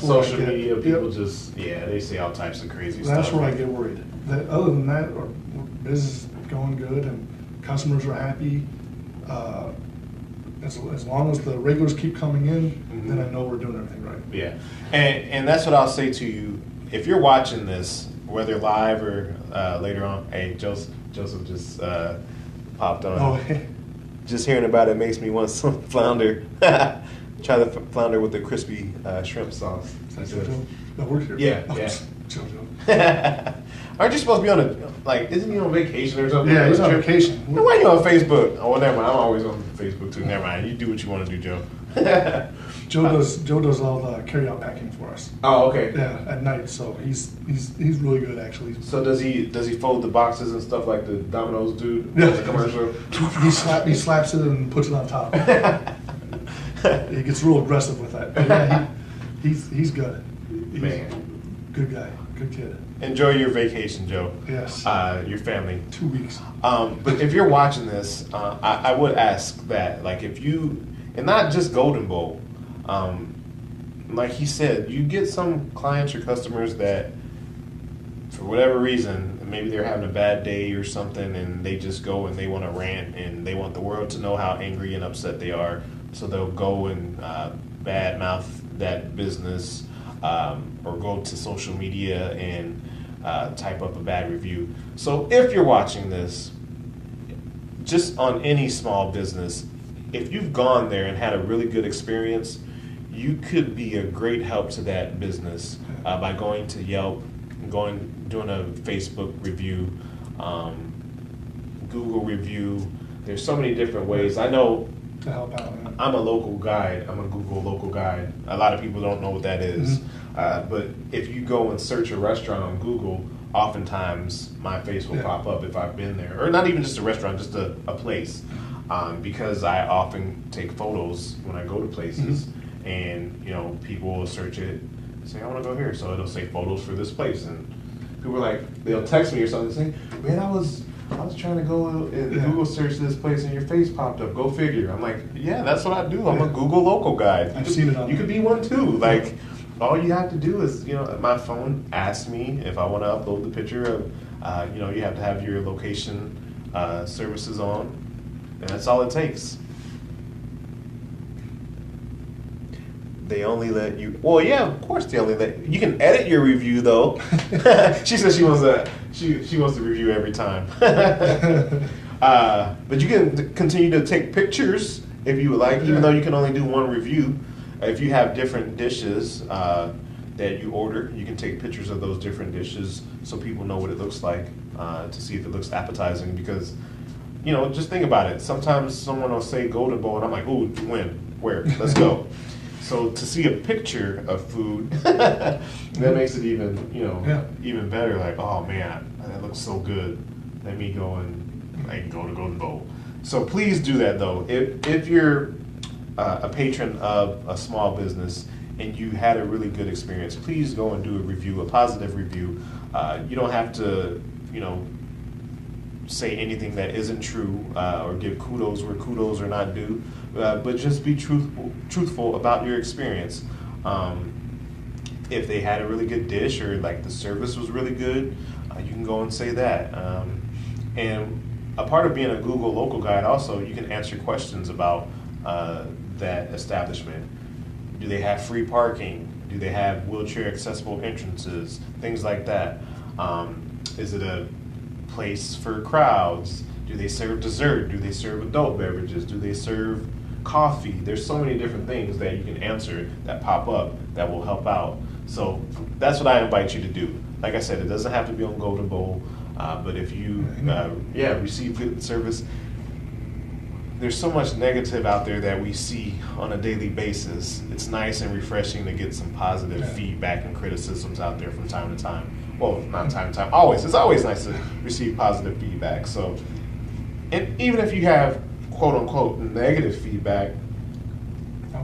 social media. People just they say all types of crazy stuff. That's where I get worried. That other than that, our business is going good and customers are happy. As long as the regulars keep coming in, then I know we're doing everything right. Yeah, and that's what I'll say to you. If you're watching this, whether live or later on, hey, Joseph just popped on. Oh, hey. Just hearing about it makes me want some flounder. Try the flounder with the crispy shrimp sauce. Is that JoJo that works here? Yeah, Oh, yeah. JoJo. Aren't you supposed to be on isn't you on vacation or something? Yeah, he's on vacation. Then why are you on Facebook? Oh, well, never mind. I'm always on Facebook too. Never mind. You do what you want to do, Joe. Joe does all the carry-out packing for us. Oh, okay. Yeah, at night. So he's really good actually. So does he fold the boxes and stuff like the Domino's dude? Yeah. The commercial. He slaps it and puts it on top. He gets real aggressive with that. But yeah, he's good. He's Man, good guy, good kid. enjoy your vacation, Joe. Yes. Your family. 2 weeks. But if you're watching this, I would ask that, like, if you, and not just Golden Bowl, like he said, you get some clients or customers that, for whatever reason, maybe they're having a bad day or something, and they just go and they want to rant, and they want the world to know how angry and upset they are, so they'll go and badmouth that business, or go to social media and type up a bad review. So if you're watching this, just on any small business, if you've gone there and had a really good experience, you could be a great help to that business by going to Yelp, doing a Facebook review, Google review. There's so many different ways. I know To help out. Yeah. I'm a local guide. I'm a Google local guide. A lot of people don't know what that is. But if you go and search a restaurant on Google, oftentimes my face will pop up if I've been there. Or not even just a restaurant, just a place. Because I often take photos when I go to places. And, people will search it and say, I want to go here. So it'll say photos for this place. And people are like, they'll text me or something saying, man, I was trying to go and Google search this place and your face popped up. Go figure. I'm like, yeah, that's what I do. I'm a Google local guide. I've seen it on You could be one too. Like, all you have to do is, my phone asks me if I want to upload the picture of, you have to have your location services on, and that's all it takes. They only let you. Well, yeah, of course they only let you. Can edit your review though. She says she wants to review every time. But you can continue to take pictures if you would like, even though you can only do one review. If you have different dishes that you order, you can take pictures of those different dishes so people know what it looks like, to see if it looks appetizing. Because, just think about it. Sometimes someone will say Golden Bowl, and I'm like, ooh, when? Where? Let's go. So to see a picture of food, that makes it even, even better. Like, oh man, that looks so good. Let me go and go to Golden Bowl. So please do that though. If you're a patron of a small business and you had a really good experience, please go and do a review, a positive review. You don't have to, say anything that isn't true, or give kudos where kudos are not due, but just be truthful about your experience. If they had a really good dish or like the service was really good, you can go and say that. And a part of being a Google local guide also, you can answer questions about that establishment. Do they have free parking? Do they have wheelchair accessible entrances? Things like that. Is it a place for crowds? Do they serve dessert? Do they serve adult beverages? Do they serve coffee? There's so many different things that you can answer that pop up that will help out. So that's what I invite you to do. Like I said, it doesn't have to be on Golden Bowl, but if you receive good service, there's so much negative out there that we see on a daily basis. It's nice and refreshing to get some positive feedback and criticisms out there from time to time. well, not time to time, always. It's always nice to receive positive feedback. So, and even if you have quote unquote negative feedback,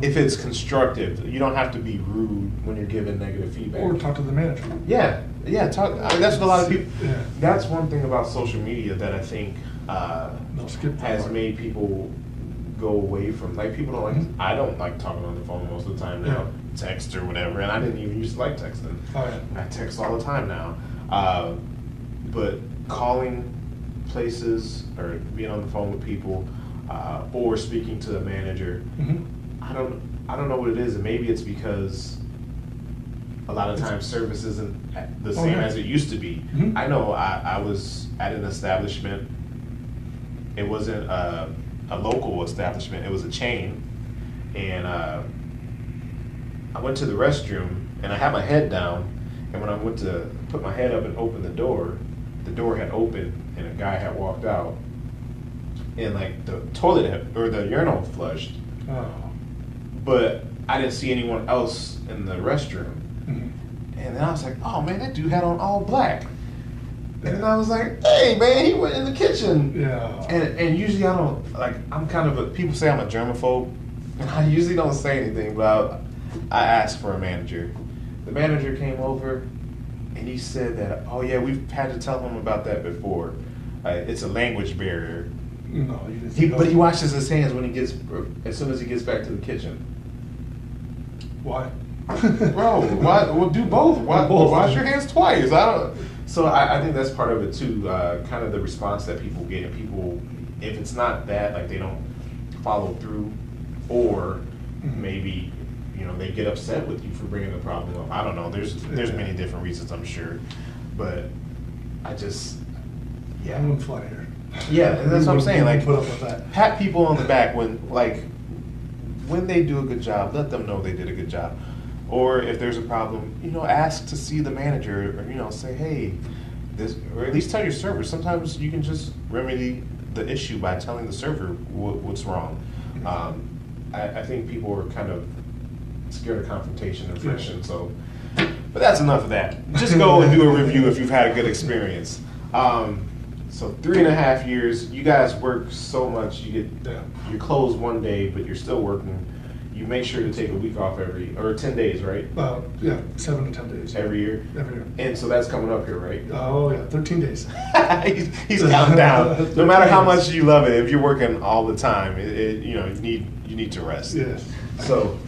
if it's constructive, you don't have to be rude when you're giving negative feedback. Or talk to the manager. Yeah. Talk. I mean, that's what a lot of people. Yeah. That's one thing about social media that I think has made people go away from. Like, people don't like. I don't like talking on the phone most of the time now. Text or whatever, and I didn't even used to like texting. Oh, yeah. I text all the time now. But calling places or being on the phone with people or speaking to the manager, I don't know what it is, and maybe it's because a lot of times service isn't the same as it used to be. I know I was at an establishment. It wasn't a local establishment. It was a chain, and I went to the restroom, and I had my head down, and when I went to put my head up and open the door had opened, and a guy had walked out, and like the toilet or the urinal flushed. Oh. But I didn't see anyone else in the restroom. And then I was like, oh man, that dude had on all black. And then I was like, hey man, he went in the kitchen. Yeah. And usually I don't, like, I'm kind of people say I'm a germaphobe, and I usually don't say anything, but I asked for a manager. The manager came over, and he said that, oh yeah, we've had to tell him about that before. It's a language barrier. No, you didn't. But he washes his hands as soon as he gets back to the kitchen. Why? Bro, why? We'll do both. Wash your hands twice. So I think that's part of it too. Kind of the response that people get, and people, if it's not that, like, they don't follow through, or maybe they get upset with you for bringing the problem up. I don't know. There's many different reasons, I'm sure, but I just I wouldn't fly here. Yeah, and that's what I'm saying. Like, put up with that. Pat people on the back when they do a good job, let them know they did a good job. Or if there's a problem, ask to see the manager, or say, hey, this, or at least tell your server. Sometimes you can just remedy the issue by telling the server what's wrong. I think people are kind of scared of confrontation and friction. So, but that's enough of that. Just go and do a review if you've had a good experience. So 3.5 years, you guys work so much. You get you're closed one day, but you're still working. You make sure to take a week off 10 days, right? 7 to 10 days. Every year? Every year. And so that's coming up here, right? Oh, yeah, 13 days. he's counting down. No matter how much you love it, if you're working all the time, you need to rest. Yes. So,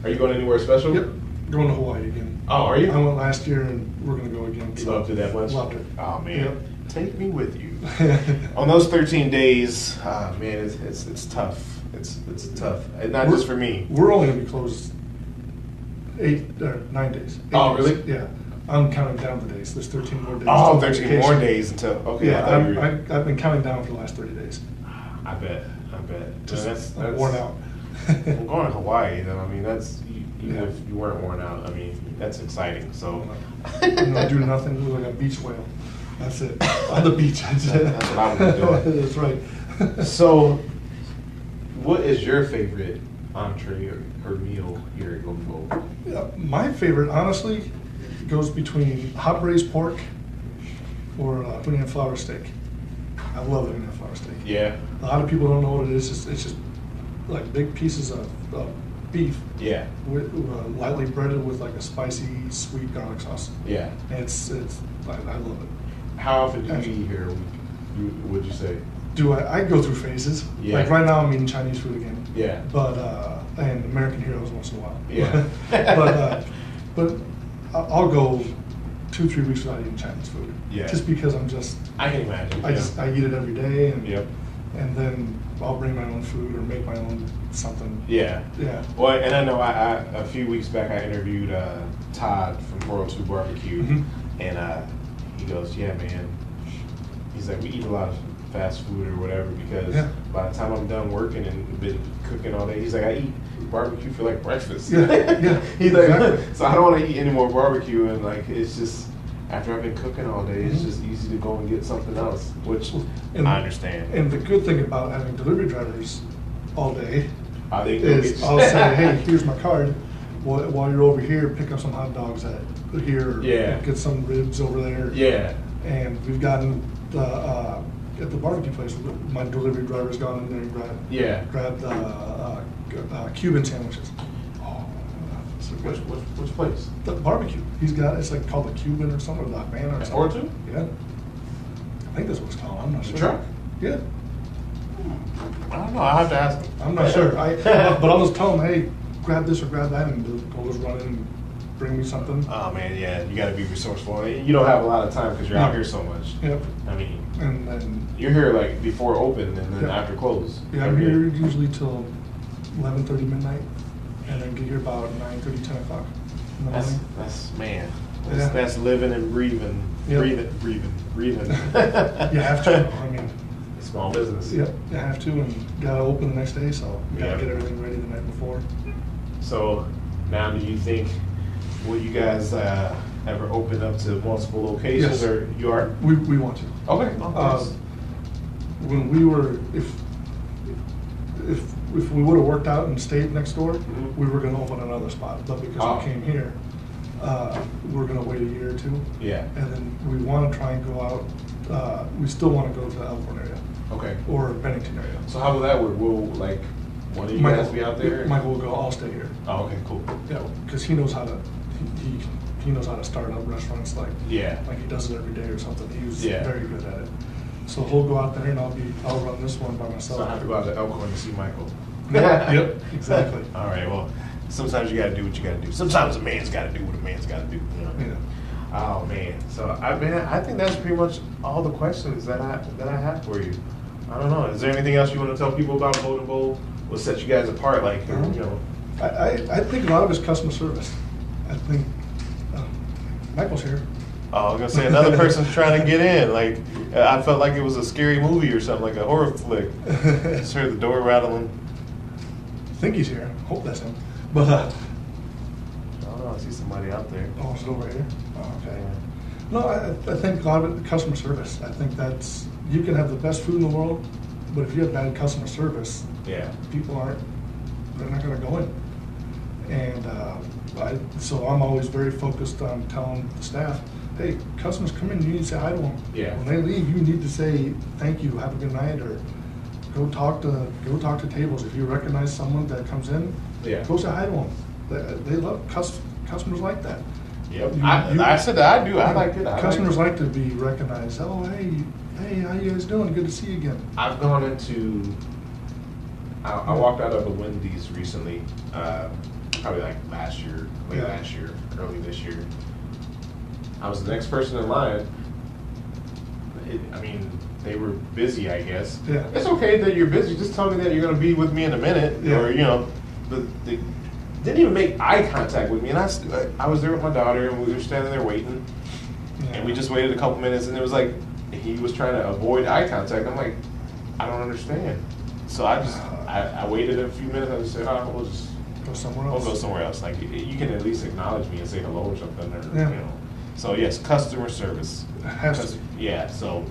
are you going anywhere special? Yep. Going to Hawaii again. Oh, are you? I went last year, and we're going to go again. You loved it that much? Loved it. Oh, man. Yep. Take me with you. On those 13 days, man, it's tough. It's tough, and not just for me. We're only going to be closed 8 or 9 days. Oh, days. really? Yeah. I'm counting down the days. There's 13 more days. Oh, 13 more days until, okay. Yeah, I've been counting down for the last 30 days. I bet. That's worn out. I'm going to Hawaii, though. I mean, that's, even if you weren't worn out, I mean, that's exciting, so. Do nothing, look like a beach whale. That's it. On the beach. That's what I'm doing. That's right. So, what is your favorite entree or meal here at Gold Bowl? Yeah, my favorite, honestly, goes between hot braised pork or honey and flour steak. I love honey and flour steak. Yeah. A lot of people don't know what it is. It's just like big pieces of beef. Yeah. With, lightly breaded with like a spicy, sweet garlic sauce. Yeah. And I love it. How often do you eat here? Would you say? I go through phases. Yeah. Like right now I'm eating Chinese food again. Yeah. But and American Heroes once in a while. Yeah. but I'll go 2-3 weeks without eating Chinese food. Yeah. Just because I can imagine. I eat it every day, and yep. And then I'll bring my own food or make my own something. Yeah. Yeah. Well, and I know a few weeks back I interviewed Todd from 402 Barbecue, and he goes, yeah, man. He's like, we eat a lot of fast food or whatever because by the time I'm done working and been cooking all day, he's like, I eat barbecue for like breakfast. Yeah. He's like, so I don't want to eat any more barbecue, and like it's just after I've been cooking all day, it's just easy to go and get something else, which I understand. And the good thing about having delivery drivers all day I'll is I'll say, hey, here's my card. while you're over here, pick up some hot dogs at here. Yeah. Get some ribs over there. Yeah. And we've gotten at the barbecue place, my delivery driver's gone in there and grabbed Cuban sandwiches. Oh, Which place? The barbecue. He's got, it's like called the Cuban or something, or the Havana or something. Yeah. I think that's what it's called. I'm not sure. Truck? Yeah. I don't know. I'll have to ask him. I'm not sure. But I'll just tell him, hey, grab this or grab that, and he'll just run in and bring me something. Oh man, yeah, you got to be resourceful. You don't have a lot of time because you're out here so much. Yep. I mean, and then you're here like before open and then after close. Yeah, I'm here usually till 11:30 midnight, and then get here about 9:30, 10 o'clock in the morning. That's living and breathing, breathing. You have to. I mean, small business. Yep, you have to, and gotta open the next day, so you gotta get everything ready the night before. So now, do you think will you guys ever open up to multiple locations, or you are? We want to. Okay. When we were, if we would have worked out and stayed next door, we were going to open another spot. But because we came here, we're going to wait a year or two. Yeah. And then we want to try and go out. We still want to go to the Elkhorn area. Okay. Or Bennington area. So how will that work? Will one of you guys be out there? Michael will go. I'll stay here. Oh, okay, cool. Yeah, because he knows how to. He knows how to start up restaurants like he does it every day or something. He's very good at it. So he'll go out there and I'll run this one by myself. So I have to go out to Elkhorn to see Michael. Yep, exactly. All right, well, sometimes you got to do what you got to do. Sometimes a man's got to do what a man's got to do. You know? Yeah. Oh man, so I think that's pretty much all the questions that I have for you. I don't know. Is there anything else you want to tell people about Golden Bowl? What sets you guys apart? Like you know, I think a lot of it's customer service. I think Michael's here. Oh, I was gonna say another person's trying to get in. Like I felt like it was a scary movie or something, like a horror flick. Just heard the door rattling. I think he's here. Hope that's him. But I don't know. I see somebody out there. Oh, is it over here? Oh, okay. No, I think a lot of it, customer service. I think that's, you can have the best food in the world, but if you have bad customer service, people they're not going to go in. And so I'm always very focused on telling the staff, hey, customers come in, you need to say hi to them. Yeah. When they leave, you need to say thank you, have a good night, or go talk to tables. If you recognize someone that comes in, go say hi to them. They love customers like that. Yep. I said that I do. I like it. Customers like to be recognized. Oh, hey, how you guys doing? Good to see you again. I've gone into. I walked out of a Wendy's recently, probably like last year, last year, early this year. I was the next person in line. They were busy, I guess. Yeah. It's okay that you're busy. Just tell me that you're going to be with me in a minute, or But they didn't even make eye contact with me, and I was there with my daughter, and we were standing there waiting, and we just waited a couple minutes, and it was like he was trying to avoid eye contact. I'm like, I don't understand. So I waited a few minutes. I just said, oh, we'll just go somewhere else. We'll go somewhere else. Like you can at least acknowledge me and say hello or something, or So yes, customer service. So.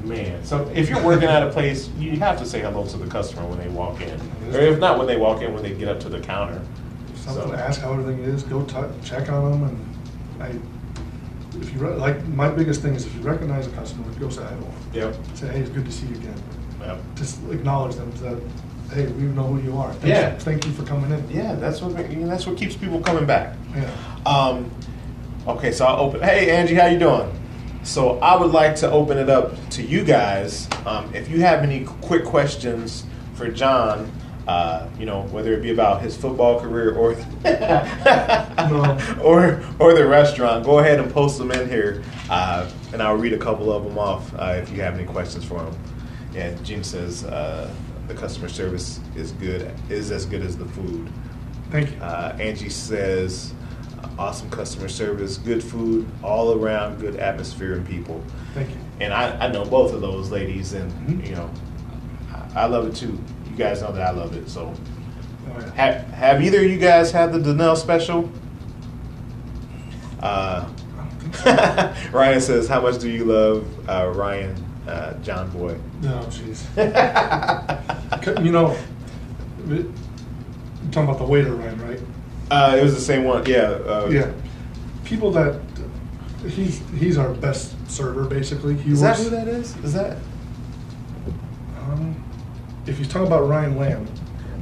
Man, so if you're working at a place, you have to say hello to the customer when they walk in, or if not when they walk in, when they get up to the counter. Ask how everything is. Go check on them, and if you like, my biggest thing is if you recognize a customer, go say hi to them. Yep. Say, hey, it's good to see you again. Yep. Just acknowledge them that, hey, we know who you are. Thank you for coming in. Yeah, that's what keeps people coming back. Yeah. Okay, so I'll open. Hey, Angie, how you doing? So I would like to open it up to you guys. If you have any quick questions for John, whether it be about his football career or or the restaurant, go ahead and post them in here, and I'll read a couple of them off if you have any questions for him. And Jim says the customer service is as good as the food. Thank you. Angie says, awesome customer service, good food, all around, good atmosphere and people. Thank you. And I know both of those ladies, and I love it too. You guys know that I love it. So, have either of you guys had the Danell Special? Ryan says, how much do you love Ryan, John Boy? No, jeez. talking about the waiter, Ryan, right? It was the same one. Yeah. Yeah. People that he's our best server, basically. Is that who that is? Is that? If you're talking about Ryan Lamb.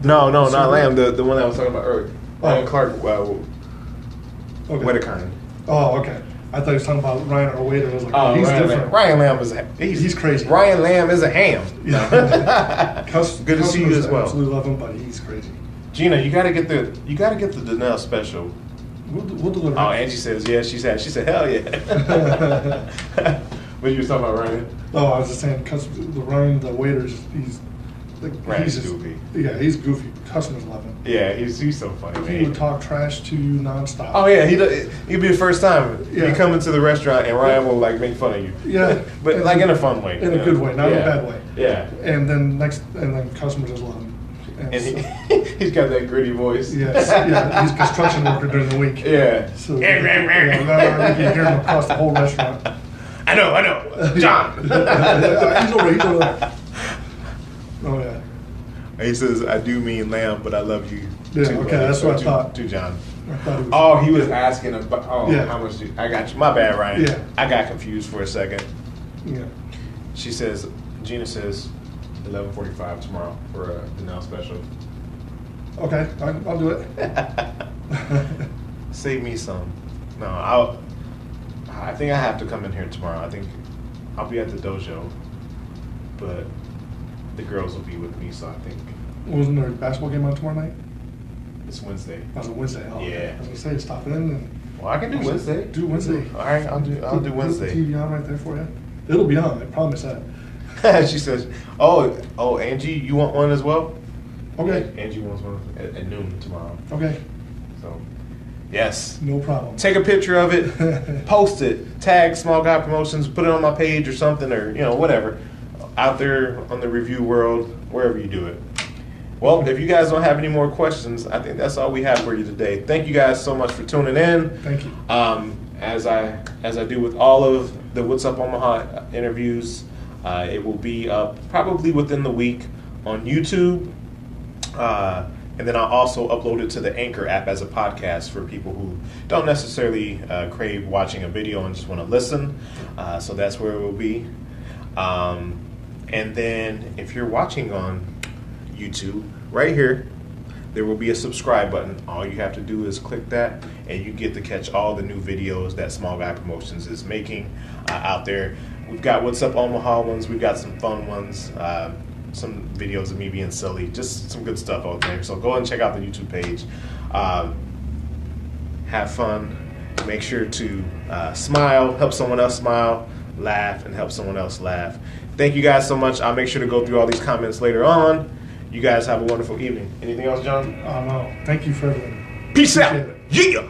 No, not Lamb. The one I was talking about earlier. Ryan Clark. Okay. Whitakind. Oh, okay. I thought he was talking about Ryan, our waiter. I was like, he's Ryan different. Lamb. Ryan Lamb is he's crazy. Ryan Lamb is a ham. Yeah. Good to see you as well. Absolutely love him, but he's crazy. Gina, you gotta get the Danell Special. We'll deliver. Oh, Angie says yeah. She said hell yeah. What you was talking about, Ryan? Oh, I was just saying because Ryan, the waiter's he's goofy. Yeah, he's goofy. Customers love him. Yeah, he's so funny, man. He would talk trash to you nonstop. Oh yeah, he'd be the first time you come into the restaurant and Ryan will like make fun of you. Yeah, but like in a fun way, in a good way, not in a bad way. Yeah. And then customers just love him. And he's got that gritty voice. Yes, yeah, he's a construction worker during the week. Yeah. So you can hear him across the whole restaurant. I know, John. He's over there. Oh yeah. He says, "I do mean lamb, but I love you." Yeah, too, okay, that's what I thought. To John. He was asking about. Oh, yeah. How much? I got you. My bad, Ryan. Yeah. I got confused for a second. Yeah. Gina says, 11:45 tomorrow for a Danell Special. Okay, I'll do it. Save me some. No, I think I have to come in here tomorrow. I think I'll be at the dojo, but the girls will be with me, so I think. Wasn't there a basketball game on tomorrow night? It's Wednesday. That was a Wednesday. Oh, yeah. I was gonna say stop in and. Well, I can do Wednesday. Do Wednesday. All right, I'll do Wednesday. Put the TV on right there for you. It'll be on. I promise that. She says, "Oh, Angie, you want one as well?" Okay. Angie wants one at noon tomorrow. Okay. So, yes. No problem. Take a picture of it, post it, tag Small Guy Promotions, put it on my page or something, or whatever, out there on the review world, wherever you do it. Well, if you guys don't have any more questions, I think that's all we have for you today. Thank you guys so much for tuning in. Thank you. As I do with all of the What's Up Omaha interviews, it will be up probably within the week on YouTube. And then I'll also upload it to the Anchor app as a podcast for people who don't necessarily crave watching a video and just want to listen. So that's where it will be. And then if you're watching on YouTube, right here, there will be a subscribe button. All you have to do is click that, and you get to catch all the new videos that Small Guy Promotions is making out there. We've got What's Up Omaha ones. We've got some fun ones. Some videos of me being silly. Just some good stuff out there. So go ahead and check out the YouTube page. Have fun. Make sure to smile, help someone else smile, laugh, and help someone else laugh. Thank you guys so much. I'll make sure to go through all these comments later on. You guys have a wonderful evening. Anything else, John? Oh, no. Thank you for everything. Peace out. Yeah.